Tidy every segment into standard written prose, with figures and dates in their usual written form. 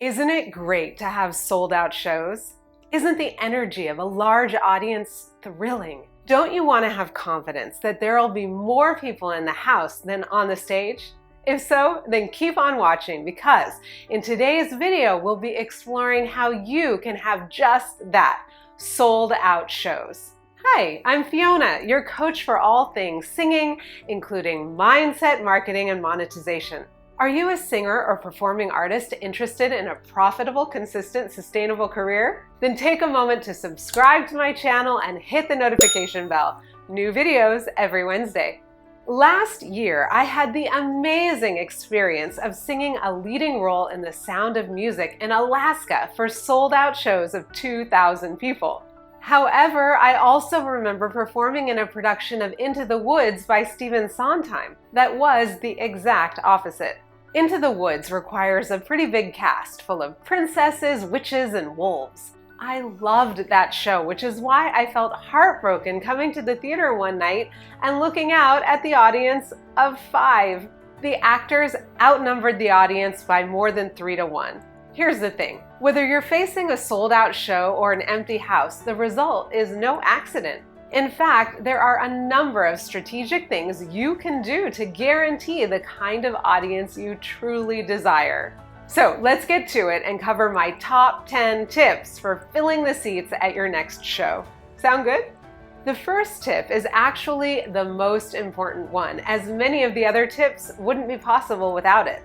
Isn't it great to have sold out shows? Isn't the energy of a large audience thrilling? Don't you want to have confidence that there'll be more people in the house than on the stage? If so, then keep on watching because in today's video, we'll be exploring how you can have just that, sold out shows. Hi, I'm Fiona, your coach for all things singing, including mindset, marketing, and monetization. Are you a singer or performing artist interested in a profitable, consistent, sustainable career? Then take a moment to subscribe to my channel and hit the notification bell. New videos every Wednesday. Last year, I had the amazing experience of singing a leading role in The Sound of Music in Alaska for sold-out shows of 2,000 people. However, I also remember performing in a production of Into the Woods by Stephen Sondheim that was the exact opposite. Into the Woods requires a pretty big cast full of princesses, witches, and wolves. I loved that show, which is why I felt heartbroken coming to the theater one night and looking out at the audience of 5. The actors outnumbered the audience by more than 3 to 1. Here's the thing, whether you're facing a sold-out show or an empty house, the result is no accident. In fact, there are a number of strategic things you can do to guarantee the kind of audience you truly desire. So let's get to it and cover my top 10 tips for filling the seats at your next show. Sound good? The first tip is actually the most important one, as many of the other tips wouldn't be possible without it.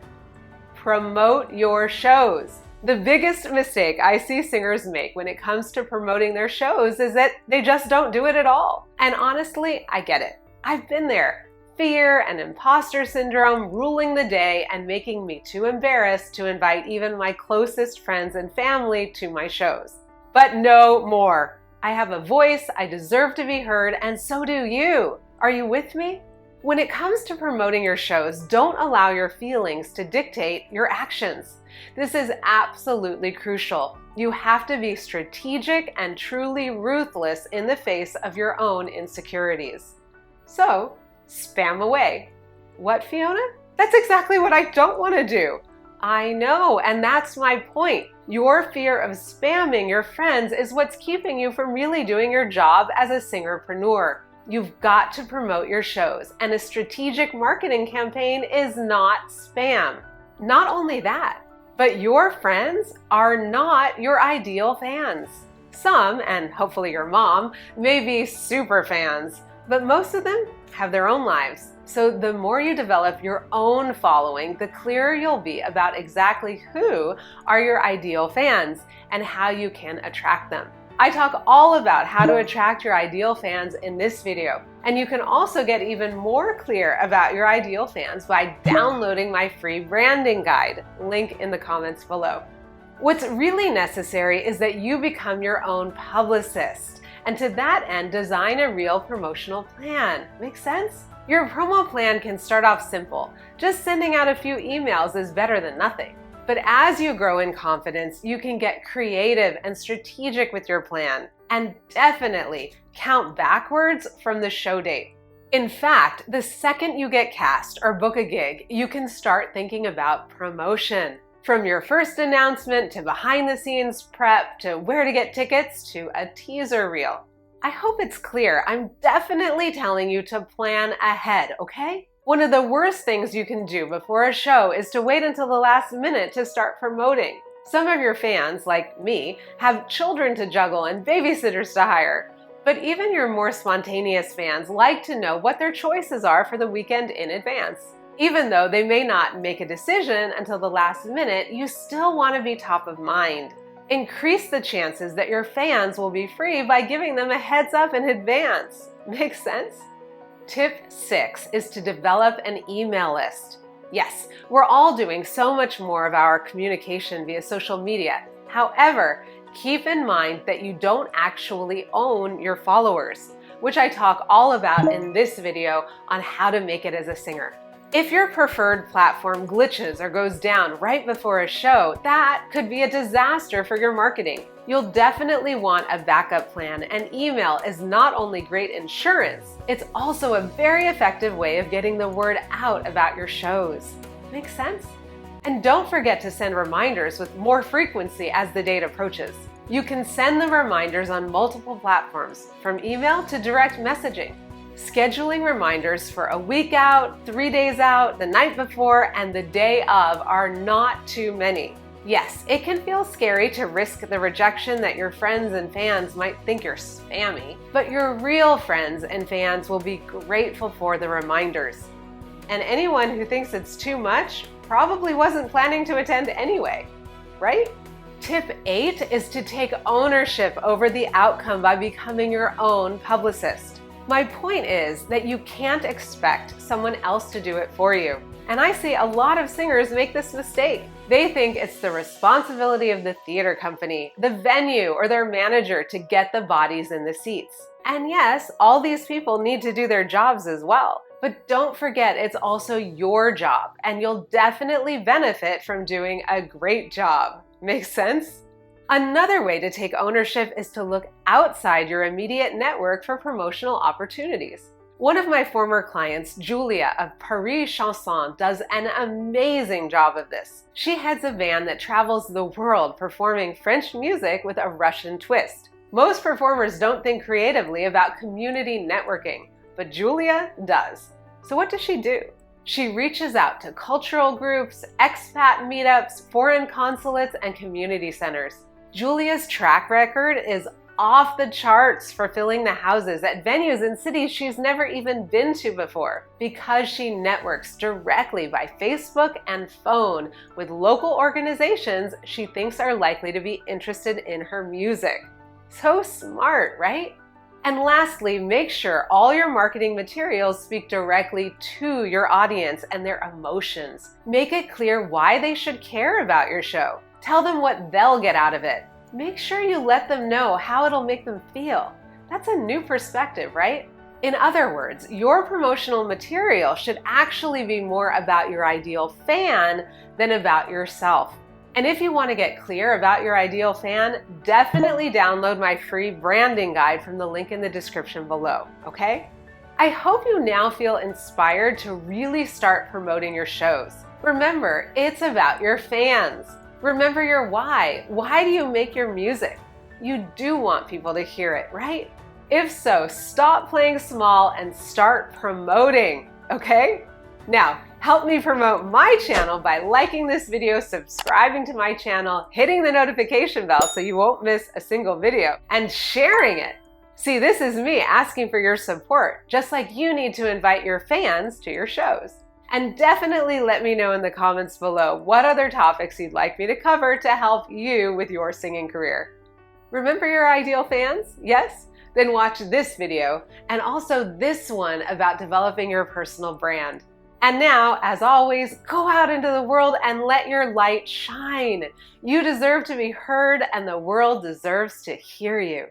Promote your shows. The biggest mistake I see singers make when it comes to promoting their shows is that they just don't do it at all. And honestly, I get it. I've been there. Fear and imposter syndrome ruling the day and making me too embarrassed to invite even my closest friends and family to my shows. But no more. I have a voice, I deserve to be heard, and so do you. Are you with me? When it comes to promoting your shows, don't allow your feelings to dictate your actions. This is absolutely crucial. You have to be strategic and truly ruthless in the face of your own insecurities. So, spam away. What, Fiona? That's exactly what I don't want to do. I know, and that's my point. Your fear of spamming your friends is what's keeping you from really doing your job as a singerpreneur. You've got to promote your shows, and a strategic marketing campaign is not spam. Not only that, but your friends are not your ideal fans. Some, and hopefully your mom, may be super fans, but most of them have their own lives. So the more you develop your own following, the clearer you'll be about exactly who are your ideal fans and how you can attract them. I talk all about how to attract your ideal fans in this video, and you can also get even more clear about your ideal fans by downloading my free branding guide, link in the comments below. What's really necessary is that you become your own publicist, and to that end, design a real promotional plan. Make sense? Your promo plan can start off simple. Just sending out a few emails is better than nothing. But as you grow in confidence, you can get creative and strategic with your plan, and definitely count backwards from the show date. In fact, the second you get cast or book a gig, you can start thinking about promotion. From your first announcement to behind the scenes prep to where to get tickets to a teaser reel. I hope it's clear. I'm definitely telling you to plan ahead, okay? One of the worst things you can do before a show is to wait until the last minute to start promoting. Some of your fans, like me, have children to juggle and babysitters to hire. But even your more spontaneous fans like to know what their choices are for the weekend in advance. Even though they may not make a decision until the last minute, you still want to be top of mind. Increase the chances that your fans will be free by giving them a heads up in advance. Make sense? Tip 6 is to develop an email list. Yes, we're all doing so much more of our communication via social media. However, keep in mind that you don't actually own your followers, which I talk all about in this video on how to make it as a singer. If your preferred platform glitches or goes down right before a show, that could be a disaster for your marketing. You'll definitely want a backup plan, and email is not only great insurance, it's also a very effective way of getting the word out about your shows. Make sense? And don't forget to send reminders with more frequency as the date approaches. You can send the reminders on multiple platforms, from email to direct messaging. Scheduling reminders for a week out, 3 days out, the night before, and the day of are not too many. Yes, it can feel scary to risk the rejection that your friends and fans might think you're spammy, but your real friends and fans will be grateful for the reminders. And anyone who thinks it's too much probably wasn't planning to attend anyway, right? Tip 8 is to take ownership over the outcome by becoming your own publicist. My point is that you can't expect someone else to do it for you. And I see a lot of singers make this mistake. They think it's the responsibility of the theater company, the venue, or their manager to get the bodies in the seats. And yes, all these people need to do their jobs as well. But don't forget, it's also your job, and you'll definitely benefit from doing a great job. Makes sense? Another way to take ownership is to look outside your immediate network for promotional opportunities. One of my former clients, Julia of Paris Chanson, does an amazing job of this. She heads a band that travels the world performing French music with a Russian twist. Most performers don't think creatively about community networking, but Julia does. So what does she do? She reaches out to cultural groups, expat meetups, foreign consulates, and community centers. Julia's track record is off the charts for filling the houses at venues in cities she's never even been to before, because she networks directly by Facebook and phone with local organizations she thinks are likely to be interested in her music. So smart, right? And lastly, make sure all your marketing materials speak directly to your audience and their emotions. Make it clear why they should care about your show. Tell them what they'll get out of it. Make sure you let them know how it'll make them feel. That's a new perspective, right? In other words, your promotional material should actually be more about your ideal fan than about yourself. And if you want to get clear about your ideal fan, definitely download my free branding guide from the link in the description below, okay? I hope you now feel inspired to really start promoting your shows. Remember, it's about your fans. Remember your why. Why do you make your music? You do want people to hear it, right? If so, stop playing small and start promoting, okay? Now, help me promote my channel by liking this video, subscribing to my channel, hitting the notification bell so you won't miss a single video, and sharing it. See, this is me asking for your support, just like you need to invite your fans to your shows. And definitely let me know in the comments below what other topics you'd like me to cover to help you with your singing career. Remember your ideal fans? Yes? Then watch this video and also this one about developing your personal brand. And now, as always, go out into the world and let your light shine. You deserve to be heard and the world deserves to hear you.